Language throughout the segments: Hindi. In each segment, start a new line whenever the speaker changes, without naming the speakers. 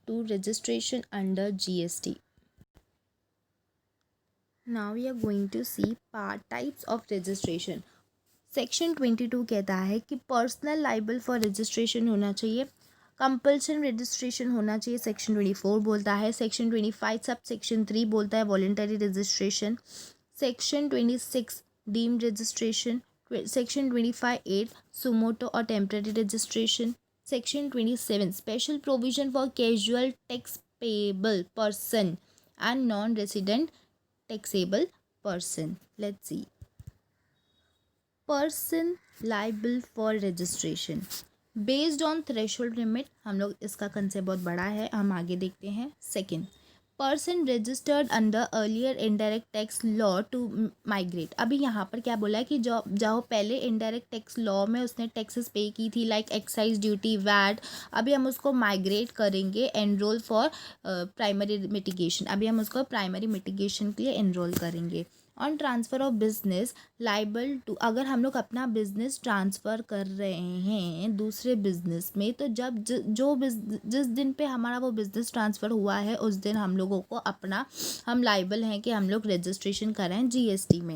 to registration under GST. Now we are going to see part types of registration. Section 22 कहता है कि पर्सनल लाइबल फॉर रजिस्ट्रेशन होना चाहिए, कंपल्सन रजिस्ट्रेशन होना चाहिए, सेक्शन 24 बोलता है। सेक्शन 25 सब सेक्शन 3 बोलता है voluntary registration. Section 26 deemed registration. Section 25(8) suo motu और temporary registration. Section 27 special provision for casual tax payable person and non resident taxable person. Let's see person liable for registration based on threshold limit. हम लोग इसका कंसेप्ट बहुत बड़ा है, हम आगे देखते हैं। Second, person registered under earlier indirect tax law to migrate. अभी यहाँ पर क्या बोला है कि जो पहले इनडायरेक्ट टैक्स लॉ में उसने टैक्सेस पे की थी लाइक एक्साइज ड्यूटी, वैट, अभी हम उसको माइग्रेट करेंगे एनरोल फॉर प्राइमरी मिटिगेशन। अभी हम उसको प्राइमरी मिटिगेशन के लिए एनरोल करेंगे। On transfer of business liable to, अगर हम लोग अपना बिजनेस ट्रांसफ़र कर रहे हैं दूसरे बिजनेस में, तो जब जिस दिन पे हमारा वो बिजनेस ट्रांसफ़र हुआ है उस दिन हम लोगों को हम लाइबल हैं कि हम लोग रजिस्ट्रेशन कराएं जीएसटी में।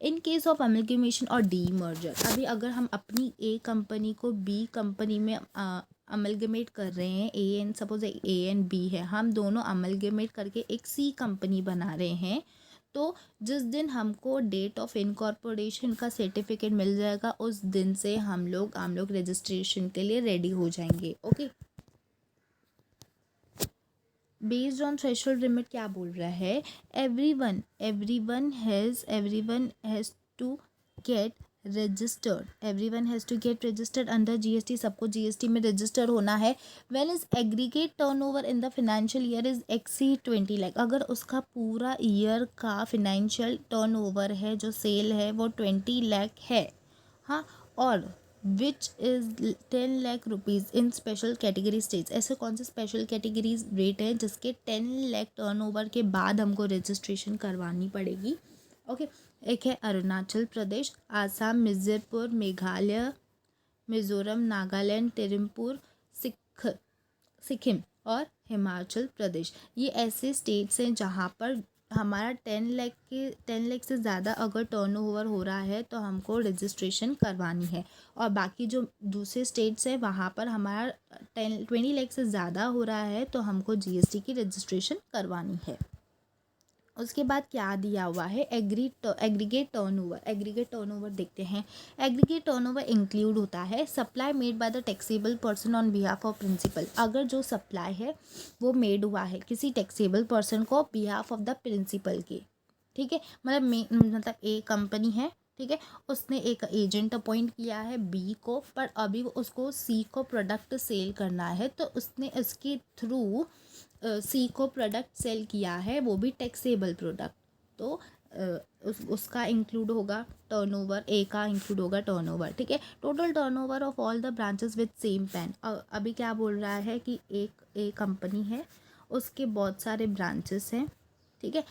इन केस ऑफ अमलगमेशन और डी मर्जर, अभी अगर हम अपनी ए कंपनी को बी कंपनी में अमलगमेट कर रहे हैं, A and suppose A and B है, हम दोनों अमलगमेट करके एक सी कंपनी बना रहे हैं, तो जिस दिन हमको डेट ऑफ इनकॉर्पोरेशन का सर्टिफिकेट मिल जाएगा उस दिन से हम लोग रजिस्ट्रेशन के लिए रेडी हो जाएंगे। Okay, based on threshold limit क्या बोल रहा है, everyone has to get registered under GST. सबको जीएसटी में रजिस्टर होना है। When is aggregate turnover in the financial year is exceed 20 lakh, अगर उसका पूरा ईयर का फिनेंशियल टर्नओवर है, जो सेल है वो 20 लाख है, हाँ, और which is 10 lakh rupees in special category states. ऐसे कौन से स्पेशल कैटेगरीज रेट हैं जिसके 10 लाख टर्नओवर के बाद हमको रजिस्ट्रेशन करवानी पड़ेगी। ओके, एक है अरुणाचल प्रदेश, आसाम, मिर्ज़ापुर, मेघालय, मिज़ोरम, नागालैंड, त्रिपुरा, सिक्किम और हिमाचल प्रदेश। ये ऐसे स्टेट्स हैं जहाँ पर हमारा 10 लाख से ज़्यादा अगर टर्नओवर हो रहा है तो हमको रजिस्ट्रेशन करवानी है, और बाकी जो दूसरे स्टेट्स हैं वहाँ पर हमारा 20 लाख से ज़्यादा हो रहा है तो हमको जीएसटी की रजिस्ट्रेशन करवानी है। उसके बाद क्या दिया हुआ है, एग्रीगेट टर्नओवर देखते हैं। एग्रीगेट टर्नओवर इंक्लूड होता है supply made by the taxable person on behalf of principal. अगर जो सप्लाई है वो मेड हुआ है किसी टैक्सेबल पर्सन को बिहाफ ऑफ द प्रिंसिपल के, ठीक है, मतलब ए कंपनी है, ठीक है, उसने एक एजेंट अपॉइंट किया है बी को, पर अभी उसको सी को प्रोडक्ट सेल करना है, तो उसने इसके थ्रू सी को प्रोडक्ट सेल किया है, वो भी टैक्सेबल प्रोडक्ट, तो उसका इंक्लूड होगा टर्नओवर, ए का इंक्लूड होगा टर्नओवर, ठीक है। Total turnover of all the branches with same pan. अभी क्या बोल रहा है कि ए कंपनी है, उसके बहुत सारे ब्रांचेस हैं, ठीक है,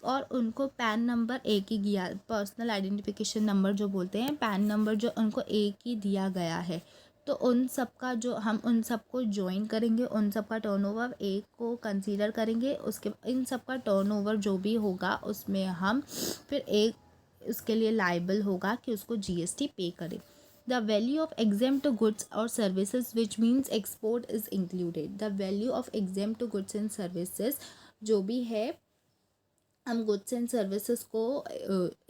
और उनको पैन नंबर एक ही दिया, पर्सनल आइडेंटिफिकेशन नंबर जो बोलते हैं, पैन नंबर जो उनको एक ही दिया गया है, तो उन सबको ज्वाइन करेंगे, उन सबका टर्नओवर एक को कंसीडर करेंगे, उसके इन सबका टर्नओवर जो भी होगा उसमें हम फिर एक इसके लिए लाइबल होगा कि उसको जीएसटी पे करे। The value of exempt goods or services which means export is included. The value of exempt goods and services जो भी है, हम गुड्स एंड सर्विसेज को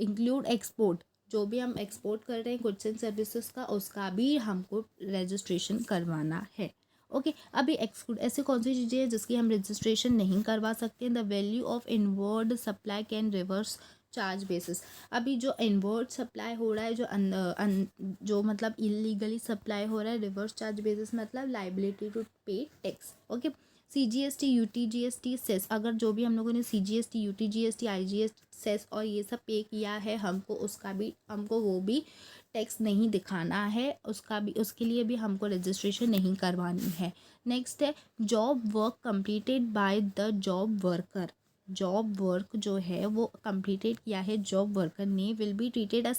इंक्लूड एक्सपोर्ट, जो भी हम एक्सपोर्ट कर रहे हैं गुड्स एंड सर्विसेज का, उसका भी हमको रजिस्ट्रेशन करवाना है। ओके, अभी एक्सक्लूड ऐसे कौन सी चीज़ें हैं जिसकी हम रजिस्ट्रेशन नहीं करवा सकते हैं। The value of inward supply can reverse charge basis. अभी जो इनवर्ड सप्लाई हो रहा है, जो मतलब इलीगली सप्लाई हो रहा है, रिवर्स चार्ज बेसिस मतलब liability to pay tax. Okay, CGST, UTGST, cess, अगर जो भी हम लोगों ने CGST, UTGST, IGS, सेस और ये सब पे किया है, हमको वो भी टैक्स नहीं दिखाना है, उसके लिए भी हमको रजिस्ट्रेशन नहीं करवानी है। नेक्स्ट है job work completed by the job worker. Job work जो है वो कंप्लीटेड किया है जॉब वर्कर ने, will be treated as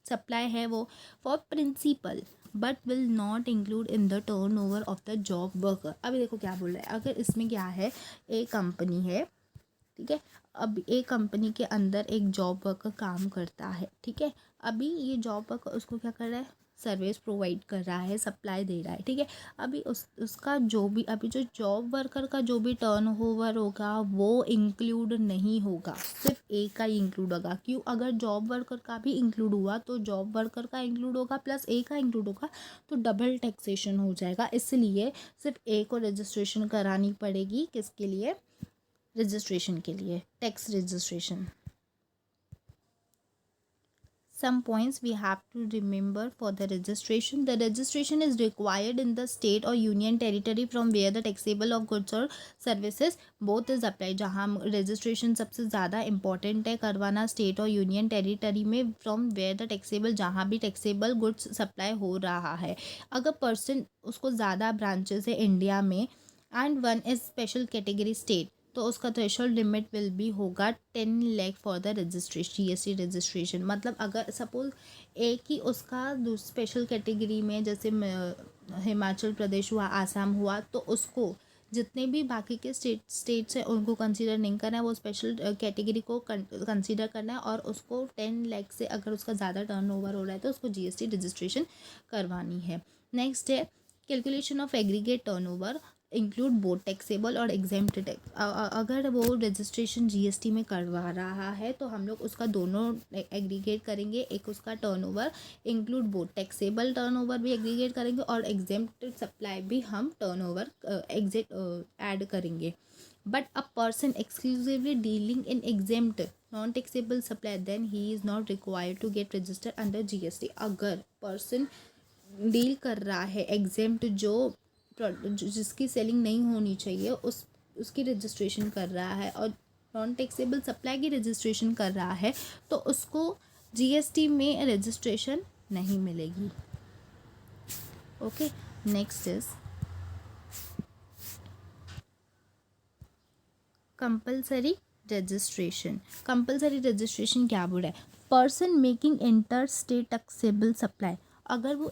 supply है वो for principal but will not include in the turnover of the job worker. अभी देखो क्या बोल रहा है, अगर इसमें क्या है, एक कंपनी है, ठीक है, अब एक कंपनी के अंदर एक जॉब वर्कर काम करता है, ठीक है, अभी ये जॉब वर्कर उसको क्या कर रहा है, सर्विस प्रोवाइड कर रहा है, सप्लाई दे रहा है, ठीक है। अभी उसका जो भी, अभी जो जॉब वर्कर का जो भी टर्नओवर होगा वो इंक्लूड नहीं होगा, सिर्फ एक का ही इंक्लूड होगा। क्यों? अगर जॉब वर्कर का भी इंक्लूड हुआ तो जॉब वर्कर का इंक्लूड होगा प्लस एक का इंक्लूड होगा, तो डबल टैक्सेशन हो जाएगा। इसलिए सिर्फ एक को रजिस्ट्रेशन करानी पड़ेगी, किसके लिए, रजिस्ट्रेशन के लिए, tax registration. Some points we have to remember for the registration. The registration is required in the state or union territory from where the taxable of goods or services both is applied. जहाँ registration सबसे ज़्यादा important है करवाना स्टेट और यूनियन टेरिटरी में, फ्रॉम वेयर द टैक्सेबल, जहाँ भी टैक्सेबल गुड्स सप्लाई हो रहा है। अगर पर्सन, उसको ज़्यादा ब्रांचेस है इंडिया में and one is special category state, तो उसका थ्रेशोल्ड लिमिट विल भी होगा 10 lakh for the registration, GST registration. मतलब अगर सपोज एक ही उसका स्पेशल कैटेगरी में, जैसे हिमाचल प्रदेश हुआ, आसाम हुआ, तो उसको जितने भी बाकी के स्टेट्स हैं उनको कंसीडर नहीं करना है, वो स्पेशल कैटेगरी को कंसीडर करना है, और उसको 10 लाख से अगर उसका ज़्यादा टर्नओवर हो रहा है तो उसको जीएसटी रजिस्ट्रेशन करवानी है। नेक्स्ट है calculation of aggregate turnover include both taxable और एग्जेम्प्ट टैक्स। अगर वो रजिस्ट्रेशन जीएसटी में करवा रहा है तो हम लोग उसका दोनों एग्रीगेट करेंगे, एक उसका turnover include both taxable turnover भी एग्रीगेट करेंगे और एग्जेम्प्ट सप्लाई भी हम टर्नओवर ऐड करेंगे। But a person exclusively dealing in exempt non taxable supply then he is not required to get registered under GST. अगर पर्सन डील कर रहा है एग्जेम्प्ट, जो जिसकी सेलिंग नहीं होनी चाहिए उसकी रजिस्ट्रेशन कर रहा है, और नॉन टैक्सेबल सप्लाई की रजिस्ट्रेशन कर रहा है, तो उसको जीएसटी में रजिस्ट्रेशन नहीं मिलेगी। Okay, next is compulsory registration. Compulsory registration क्या बोल रहा है, person making inter state taxable supply. अगर वो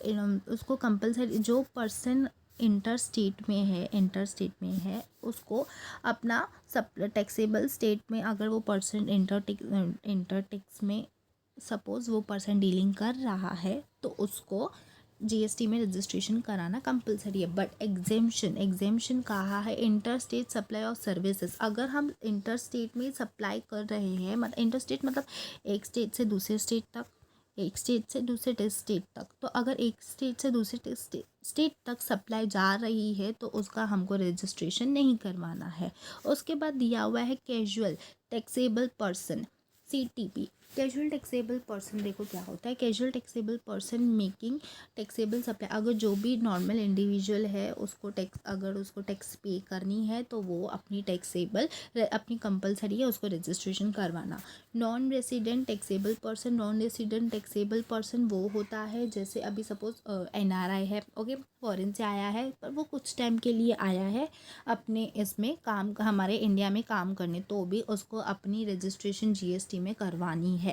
उसको कंपल्सरी, जो पर्सन इंटर स्टेट में है उसको अपना टैक्सेबल स्टेट में, अगर वो पर्सन इंटर टैक्स में सपोज़ वो पर्सन डीलिंग कर रहा है तो उसको जीएसटी में रजिस्ट्रेशन कराना कंपलसरी है। बट एग्जेम्पशन कहा है inter state supply of services. अगर हम इंटर स्टेट में सप्लाई कर रहे हैं, मतलब इंटर स्टेट मतलब एक स्टेट से दूसरे स्टेट तक, एक स्टेट से दूसरे स्टेट तक, तो अगर एक स्टेट से दूसरे स्टेट तक सप्लाई जा रही है तो उसका हमको रजिस्ट्रेशन नहीं करवाना है। उसके बाद दिया हुआ है casual taxable person, CTP. Casual taxable person देखो क्या होता है, casual taxable person making taxable supply. अगर जो भी नॉर्मल इंडिविजुअल है उसको टैक्स, अगर उसको टैक्स पे करनी है तो वो अपनी टैक्सेबल, अपनी कंपलसरी है उसको रजिस्ट्रेशन करवाना। Non resident taxable person, non resident taxable person वो होता है जैसे अभी सपोज एनआरआई है, ओके, फॉरेन से आया है पर वो कुछ टाइम के लिए आया है अपने इसमें काम, हमारे इंडिया में काम करने, तो भी उसको अपनी रजिस्ट्रेशन जीएसटी में करवानी है।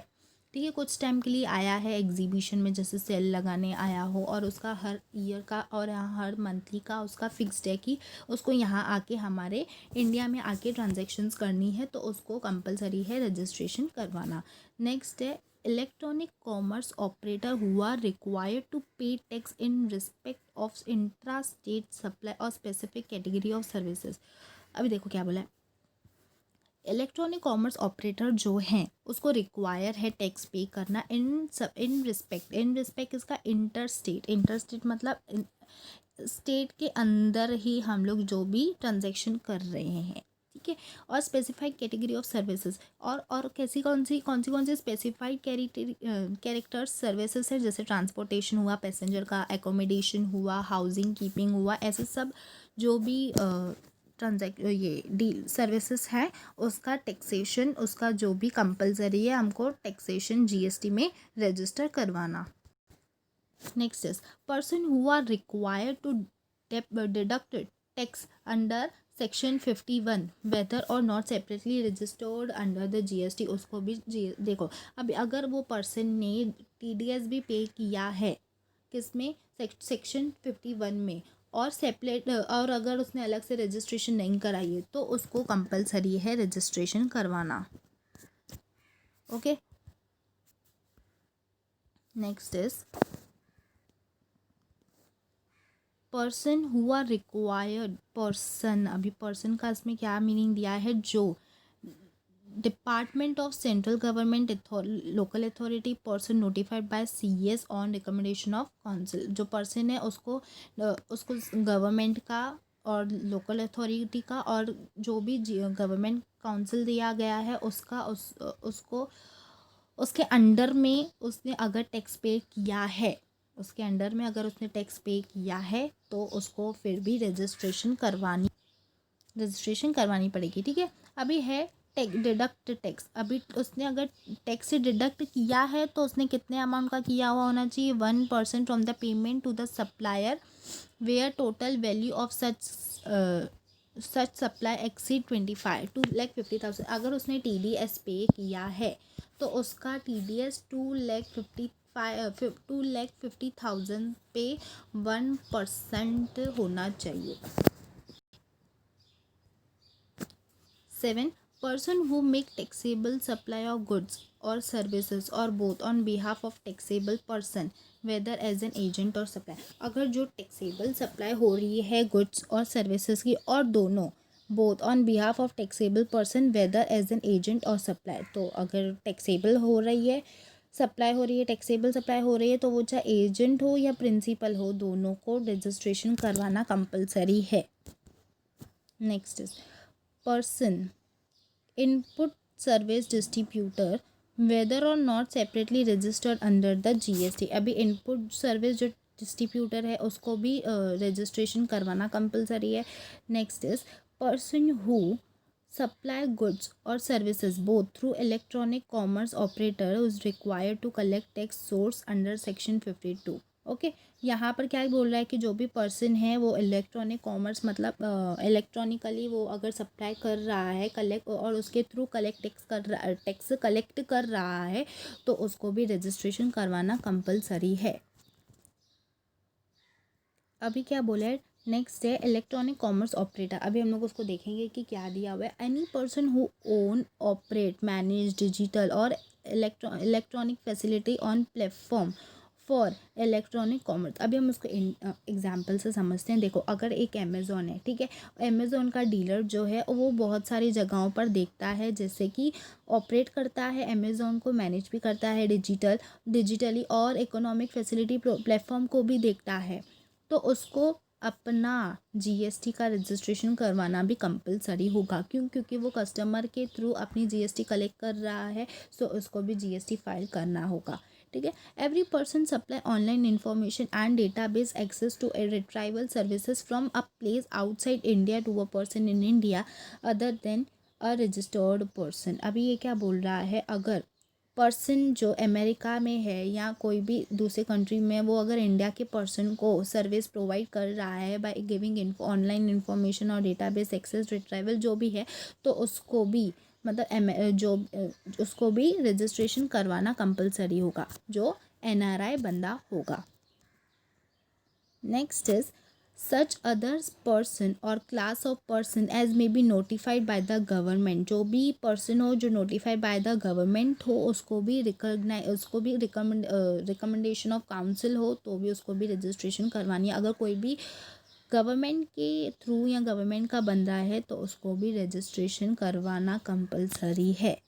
ठीक है, कुछ टाइम के लिए आया है एग्जीबिशन में, जैसे सेल लगाने आया हो, और उसका हर ईयर का और हर मंथली का उसका फिक्स्ड है कि उसको यहाँ आके हमारे इंडिया में आके ट्रांजैक्शंस करनी है, तो उसको कंपलसरी है रजिस्ट्रेशन करवाना। नेक्स्ट है electronic commerce operator who are required to pay tax in respect of intra state supply और स्पेसिफिक कैटेगरी ऑफ सर्विसेज। अभी देखो क्या बोला है, इलेक्ट्रॉनिक कॉमर्स ऑपरेटर जो हैं उसको रिक्वायर है टैक्स पे करना इन रिस्पेक्ट इसका इंटर स्टेट मतलब स्टेट के अंदर ही हम लोग जो भी ट्रांजैक्शन कर रहे हैं, ठीक है, और स्पेसिफाइड कैटेगरी ऑफ सर्विसेज, और कौन सी स्पेसिफाइड कैरेक्टर्स सर्विसेज है, जैसे ट्रांसपोर्टेशन हुआ, पैसेंजर का एकोमोडेशन हुआ, हाउसिंग कीपिंग हुआ, ऐसे सब जो भी ये डील सर्विसेज है उसका टैक्सेशन, उसका जो भी कंपलसरी है हमको टैक्सेशन जीएसटी में रजिस्टर करवाना। Next is person who are required to deduct tax under section 51 whether or not separately registered under the GST, उसको भी देखो। अभी अगर वो पर्सन ने टीडीएस भी पे किया है, किस में, सेक्शन 51 में। और सेपरेट, और अगर उसने अलग से रजिस्ट्रेशन नहीं कराई है तो उसको कंपलसरी है रजिस्ट्रेशन करवाना। Okay, next is person who are required person. अभी पर्सन का इसमें क्या मीनिंग दिया है, जो department of central government local authority person notified by CS on recommendation of council. जो पर्सन है उसको गवर्नमेंट का और लोकल अथॉरिटी का और जो भी गवर्नमेंट काउंसिल दिया गया है उसका उसको उसके अंडर में उसने अगर टैक्स पे किया है, उसके अंडर में अगर उसने टैक्स पे किया है तो उसको फिर भी रजिस्ट्रेशन करवानी पड़ेगी। ठीक है, अभी है डिडक्ट टैक्स। अभी उसने अगर टैक्स से डिडक्ट किया है तो उसने कितने अमाउंट का किया हुआ होना चाहिए, 1% from the payment to the supplier where total value of such supply exceed 2,50,000। अगर उसने TDS पे किया है तो उसका TDS 2,50,000 पे 1% होना चाहिए। 7. Person who make taxable supply of goods or services or both on behalf of taxable person whether as an agent or supplier। अगर जो taxable supply हो रही है goods और services की और दोनों both on behalf of taxable person whether as an agent or supplier, तो अगर taxable हो रही है, सप्लाई हो रही है, टैक्सेबल सप्लाई हो रही है तो वो चाहे एजेंट हो या प्रिंसिपल हो दोनों को रजिस्ट्रेशन करवाना कंपलसरी है। Next is person input service distributor whether or not separately registered under the GST। अभी इनपुट सर्विस जो डिस्ट्रीब्यूटर है उसको भी रजिस्ट्रेशन करवाना कंपलसरी है। Next is person who supply goods or services both through electronic commerce operator is required to collect tax source under section 52। Okay, यहाँ पर क्या बोल रहा है कि जो भी पर्सन है वो इलेक्ट्रॉनिक कॉमर्स मतलब इलेक्ट्रॉनिकली वो अगर सप्लाई कर रहा है कलेक्ट और उसके थ्रू टैक्स कलेक्ट कर रहा है तो उसको भी रजिस्ट्रेशन करवाना कंपलसरी है। अभी क्या बोला है, नेक्स्ट है इलेक्ट्रॉनिक कॉमर्स ऑपरेटर। अभी हम लोग उसको देखेंगे कि क्या दिया हुआ है। Any person who own operate manage digital or electronic facility on platform for electronic commerce. अभी हम उसको एग्जाम्पल से समझते हैं। देखो, अगर एक अमेज़ॉन है, ठीक है, अमेज़ॉन का डीलर जो है वो बहुत सारी जगहों पर देखता है, जैसे कि ऑपरेट करता है अमेज़ॉन को, मैनेज भी करता है डिजिटली और इकोनॉमिक फैसिलिटी प्लेटफॉर्म को भी देखता है, तो उसको अपना GST का रजिस्ट्रेशन करवाना भी कंपलसरी होगा। क्योंकि वो कस्टमर के थ्रू अपनी GST कलेक्ट कर रहा है, सो उसको भी GST फाइल करना होगा। ठीक है, every person supply online information and database access to retrieval services from a place outside India to a person in India other than a registered person. अभी ये क्या बोल रहा है, अगर पर्सन जो अमेरिका में है या कोई भी दूसरे कंट्री में, वो अगर इंडिया के पर्सन को सर्विस प्रोवाइड कर रहा है बाय गिविंग ऑनलाइन इन्फॉर्मेशन और डेटाबेस एक्सेस रिट्राइवल जो भी है, तो उसको भी उसको भी रजिस्ट्रेशन करवाना कंपलसरी होगा, जो NRI बंदा होगा। Next is such others person or class of person as may be notified by the government. जो भी पर्सन हो जो नोटिफाइड बाय द गवर्नमेंट हो उसको भी रिकमेंडेशन ऑफ काउंसिल हो तो भी उसको भी रजिस्ट्रेशन करवानी है। अगर कोई भी गवर्नमेंट के थ्रू या गवर्नमेंट का बंदा है तो उसको भी रजिस्ट्रेशन करवाना कंपलसरी है।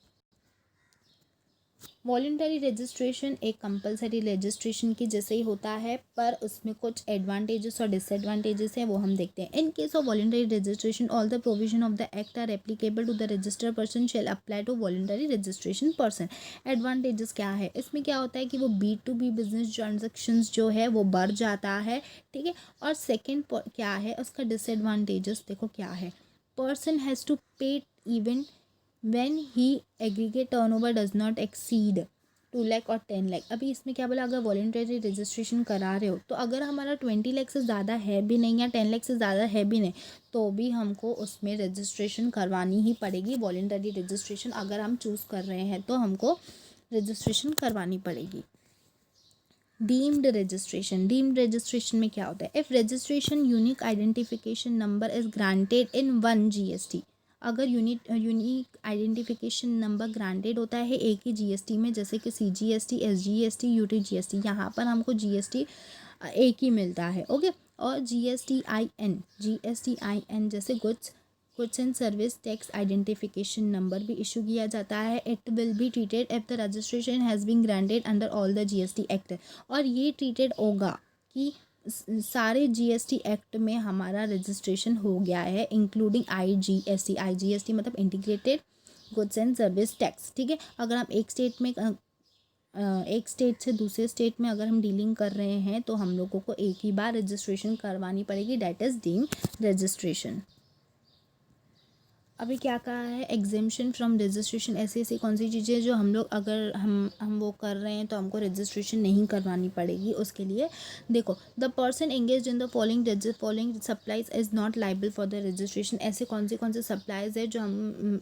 वॉलंटरी रजिस्ट्रेशन एक कंपलसरी रजिस्ट्रेशन की जैसे ही होता है, पर उसमें कुछ एडवांटेजेस और डिसएडवांटेजेस हैं, वो हम देखते हैं। In case of voluntary registration all the provision of the act are applicable to the registered person shall apply to voluntary registration person. Advantages क्या है, इसमें क्या होता है कि वो B2B बिजनेस ट्रांजेक्शन्स जो है वो बढ़ जाता है। ठीक है, और सेकेंड क्या है उसका डिसएडवांटेजेस, देखो क्या है, पर्सन हैज़ टू पे even when he aggregate turnover does not exceed 2 lakh और 10 लाख। अभी इसमें क्या बोला, अगर वॉलंटरी रजिस्ट्रेशन करा रहे हो तो अगर हमारा 20 लाख से ज़्यादा है भी नहीं या 10 लाख से ज़्यादा है भी नहीं तो भी हमको उसमें रजिस्ट्रेशन करवानी ही पड़ेगी। वॉलंटरी रजिस्ट्रेशन अगर हम चूज़ कर रहे हैं तो हमको रजिस्ट्रेशन करवानी पड़ेगी। डीम्ड रजिस्ट्रेशन में क्या होता है? If registration unique identification number is granted in one GST, अगर यूनिक आइडेंटिफिकेशन नंबर ग्रांटेड होता है एक ही जीएसटी में, जैसे कि सीजीएसटी, एसजीएसटी, यूटीजीएसटी, यहाँ पर हमको जीएसटी एक ही मिलता है, ओके। और जीएसटीआईएन जैसे goods and service tax identification number भी इशू किया जाता है। It will be treated if the registration has been granted under all the GST act, और ये ट्रीटेड होगा कि सारे जीएसटी एक्ट में हमारा रजिस्ट्रेशन हो गया है, इंक्लूडिंग आईजीएसटी मतलब integrated goods and service tax, ठीक है। अगर हम एक स्टेट से दूसरे स्टेट में अगर हम डीलिंग कर रहे हैं तो हम लोगों को एक ही बार रजिस्ट्रेशन करवानी पड़ेगी, दैट इज़ डीम्ड रजिस्ट्रेशन। अभी क्या कहा है? एग्जेम्पशन फ्रॉम रजिस्ट्रेशन, ऐसी कौन सी चीज़ें जो हम लोग अगर हम वो कर रहे हैं तो हमको रजिस्ट्रेशन नहीं करवानी पड़ेगी। उसके लिए देखो, the person engage in the following supplies is not liable for the registration. ऐसे कौन से सप्लाईज है जो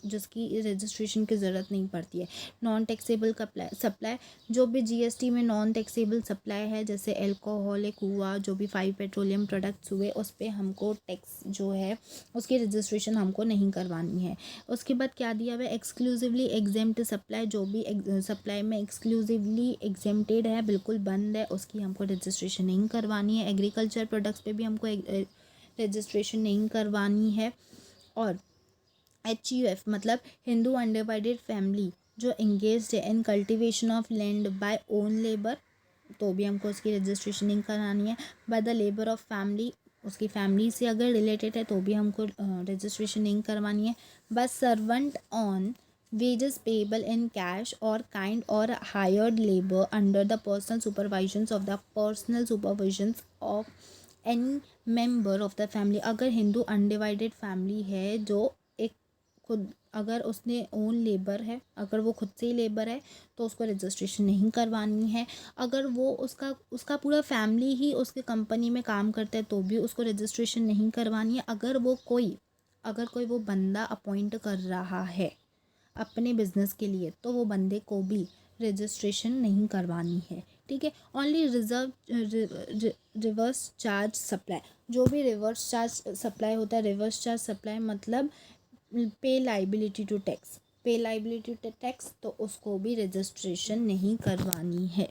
जिसकी रजिस्ट्रेशन की ज़रूरत नहीं पड़ती है? नॉन टैक्सेबल सप्लाई, जो भी जीएसटी में नॉन टैक्सेबल सप्लाई है, जैसे एल्कोहलिक हुआ, जो भी 5 पेट्रोलियम प्रोडक्ट्स हुए, उस पर हमको टैक्स जो है उसकी रजिस्ट्रेशन हमको नहीं करवानी है। उसके बाद क्या दिया हुआ है? एक्सक्लूसिवली एग्जेम्प्ट सप्लाई, जो भी सप्लाई में एक्सक्लूसिवली एग्जेम्प्टेड है, बिल्कुल बंद है, उसकी हमको रजिस्ट्रेशन नहीं करवानी है। एग्रीकल्चर प्रोडक्ट्स पे भी हमको रजिस्ट्रेशन नहीं करवानी है। और HUF मतलब हिंदू अनडिवाइडेड फैमिली जो एंगेज्ड है in cultivation of land by own labour, तो भी हमको उसकी रजिस्ट्रेशन नहीं करानी है। By the labour of family, उसकी फैमिली से अगर रिलेटेड है तो भी हमको रजिस्ट्रेशन नहीं करवानी है। बस servant on wages payable in cash or kind or hired labor under the personal supervisions of any member of the family। अगर हिंदू अनडिवाइडेड फैमिली है जो एक खुद अगर उसने ओन लेबर है, अगर वो खुद से ही लेबर है तो उसको रजिस्ट्रेशन नहीं करवानी है। अगर वो उसका पूरा फैमिली ही उसके कंपनी में काम करता है तो भी उसको रजिस्ट्रेशन नहीं करवानी है। अगर कोई वो बंदा अपॉइंट कर रहा है अपने बिजनेस के लिए तो वो बंदे को भी रजिस्ट्रेशन नहीं करवानी है, ठीक है। ओनली रिवर्स चार्ज सप्लाई, जो भी रिवर्स चार्ज सप्लाई होता है, रिवर्स चार्ज सप्लाई मतलब पे लाइबिलिटी टू टैक्स, तो उसको भी रजिस्ट्रेशन नहीं करवानी है।